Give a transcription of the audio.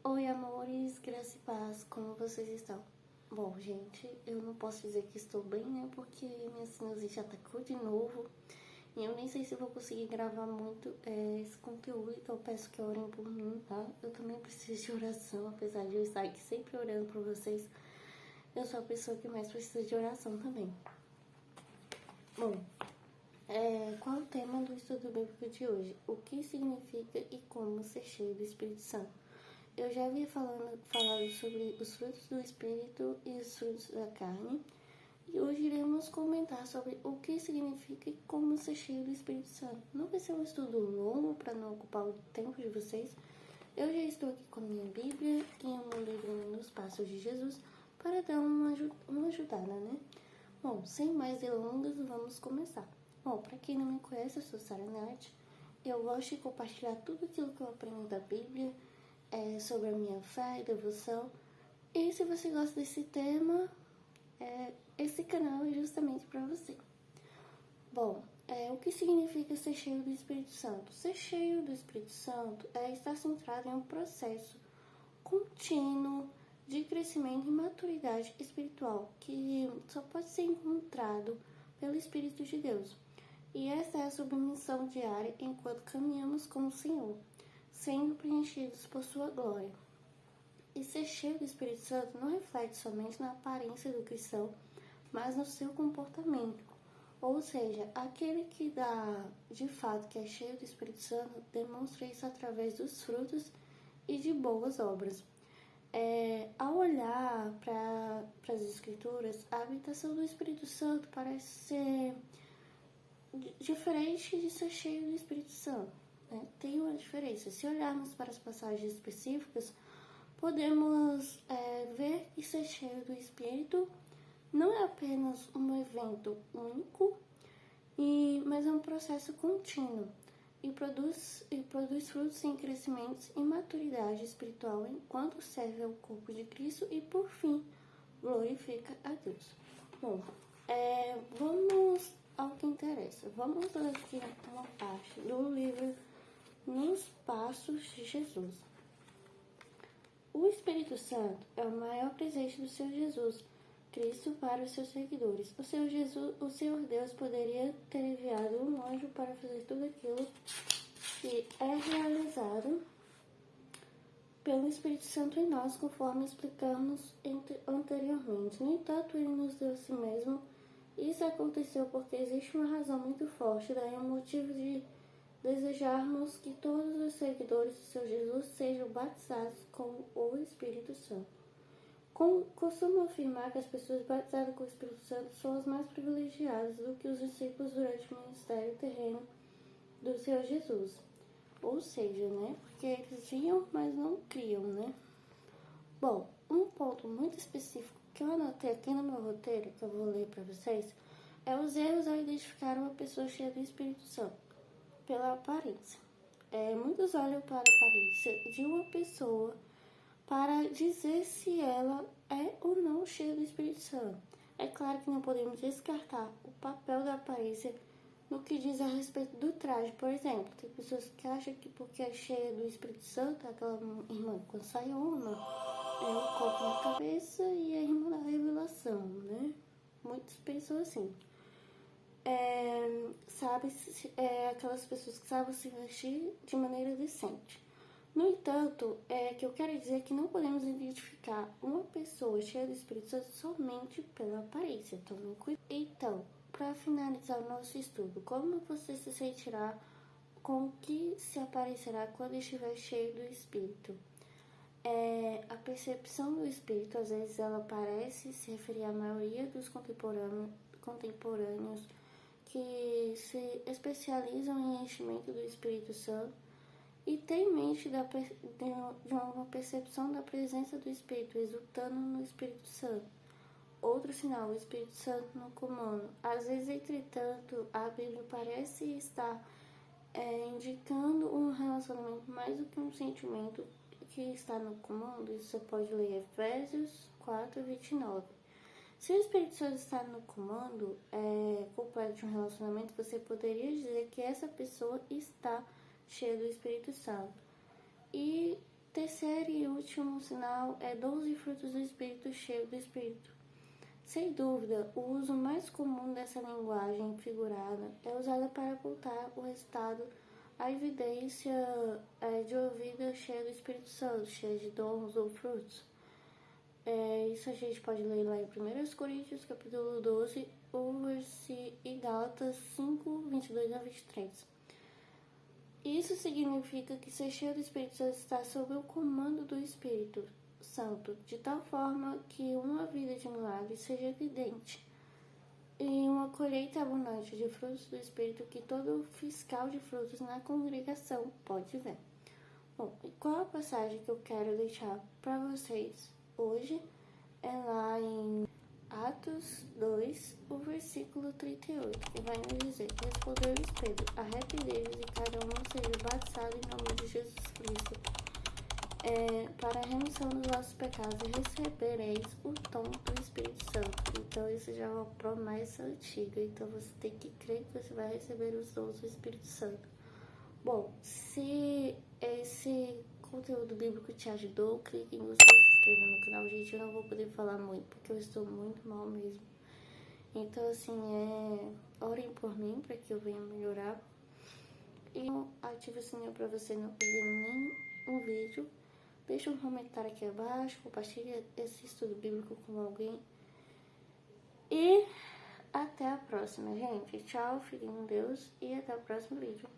Oi, amores, graça e paz, como vocês estão? Bom, gente, eu não posso dizer que estou bem, né? Porque minha sinusite atacou de novo e eu nem sei se vou conseguir gravar muito esse conteúdo, então eu peço que orem por mim, tá? Eu também preciso de oração, apesar de eu estar aqui sempre orando por vocês, eu sou a pessoa que mais precisa de oração também. Bom, qual é o tema do estudo bíblico de hoje? O que significa e como ser cheio do Espírito Santo? Eu já havia falado sobre os frutos do Espírito e os frutos da carne, e hoje iremos comentar sobre o que significa e como ser cheio do Espírito Santo. Não vai ser um estudo longo para não ocupar o tempo de vocês. Eu já estou aqui com a minha Bíblia e o meu livro Nos Passos de Jesus para dar uma ajudada, né? Bom, sem mais delongas, vamos começar. Bom, para quem não me conhece, eu sou Sara Nath. Eu gosto de compartilhar tudo aquilo que eu aprendo da Bíblia, sobre a minha fé e devoção. E se você gosta desse tema, esse canal é justamente para você. Bom, o que significa ser cheio do Espírito Santo? Ser cheio do Espírito Santo é estar centrado em um processo contínuo de crescimento e maturidade espiritual que só pode ser encontrado pelo Espírito de Deus. E essa é a submissão diária enquanto caminhamos com o Senhor, sendo preenchidos por sua glória. E ser cheio do Espírito Santo não reflete somente na aparência do cristão, mas no seu comportamento. Ou seja, aquele que dá de fato que é cheio do Espírito Santo demonstra isso através dos frutos e de boas obras. Ao olhar para as Escrituras, a habitação do Espírito Santo parece ser diferente de ser cheio do Espírito Santo. Tem uma diferença. Se olharmos para as passagens específicas, podemos ver que ser cheio do Espírito não é apenas um evento único, mas é um processo contínuo e produz frutos em crescimento e maturidade espiritual enquanto serve ao corpo de Cristo e, por fim, glorifica a Deus. Bom, vamos ao que interessa. Vamos ler aqui uma parte do livro Nos Passos de Jesus. O Espírito Santo é o maior presente do Senhor Jesus Cristo para os seus seguidores. O Senhor Deus poderia ter enviado um anjo para fazer tudo aquilo que é realizado pelo Espírito Santo em nós, conforme explicamos anteriormente. No entanto, ele nos deu a si mesmo. Isso aconteceu porque existe uma razão muito forte, daí o motivo de desejarmos que todos os seguidores do Senhor Jesus sejam batizados com o Espírito Santo. Costumo afirmar que as pessoas batizadas com o Espírito Santo são as mais privilegiadas do que os discípulos durante o ministério terreno do Senhor Jesus. Ou seja, né? Porque eles viam, mas não criam, né? Bom, um ponto muito específico que eu anotei aqui no meu roteiro, que eu vou ler para vocês, é os erros ao identificar uma pessoa cheia do Espírito Santo pela aparência. Muitos olham para a aparência de uma pessoa para dizer se ela é ou não cheia do Espírito Santo. É claro que não podemos descartar o papel da aparência no que diz a respeito do traje. Por exemplo, tem pessoas que acham que porque é cheia do Espírito Santo, aquela irmã com saiona, o copo na cabeça e a irmã da revelação, né? Muitas pensam assim. Aquelas pessoas que sabem se vestir de maneira decente. No entanto, que eu quero dizer que não podemos identificar uma pessoa cheia do Espírito Santo somente pela aparência. Tomem cuidado. Então, para finalizar o nosso estudo, como você se sentirá com o que se aparecerá quando estiver cheio do Espírito? A percepção do Espírito, às vezes, ela parece se referir à maioria dos contemporâneos que se especializam em enchimento do Espírito Santo e tem em mente de uma percepção da presença do Espírito, exultando no Espírito Santo. Outro sinal, o Espírito Santo no comando. Às vezes, entretanto, a Bíblia parece estar indicando um relacionamento mais do que um sentimento que está no comando. Isso você pode ler Efésios 4:29. Se o Espírito Santo está no comando completo de um relacionamento, você poderia dizer que essa pessoa está cheia do Espírito Santo. E terceiro e último sinal é 12 frutos do Espírito cheio do Espírito. Sem dúvida, o uso mais comum dessa linguagem figurada é usada para apontar o resultado, a evidência de uma vida cheia do Espírito Santo, cheia de dons ou frutos. Isso a gente pode ler lá em 1 Coríntios, capítulo 12, e Gálatas 5, 22 a 23. Isso significa que ser cheio do Espírito Santo está sob o comando do Espírito Santo, de tal forma que uma vida de milagres seja evidente e uma colheita abundante de frutos do Espírito que todo fiscal de frutos na congregação pode ver. Bom, e qual a passagem que eu quero deixar para vocês hoje? É lá em Atos 2, o versículo 38, que vai nos dizer: Respondeu-lhes Pedro: arrependei-vos e cada um seja batizado em nome de Jesus Cristo, para a remissão dos vossos pecados, e recebereis o dom do Espírito Santo. Então, isso já é uma promessa antiga. Então, você tem que crer que você vai receber os dons do Espírito Santo. Bom, se esse conteúdo bíblico te ajudou, clique em você, se inscreva no canal. Gente, eu não vou poder falar muito, porque eu estou muito mal mesmo. Então, assim, orem por mim, para que eu venha melhorar. E ative o sininho para você não perder nenhum vídeo. Deixa um comentário aqui abaixo, compartilhe esse estudo bíblico com alguém. E até a próxima, gente. Tchau, fiquem com Deus e até o próximo vídeo.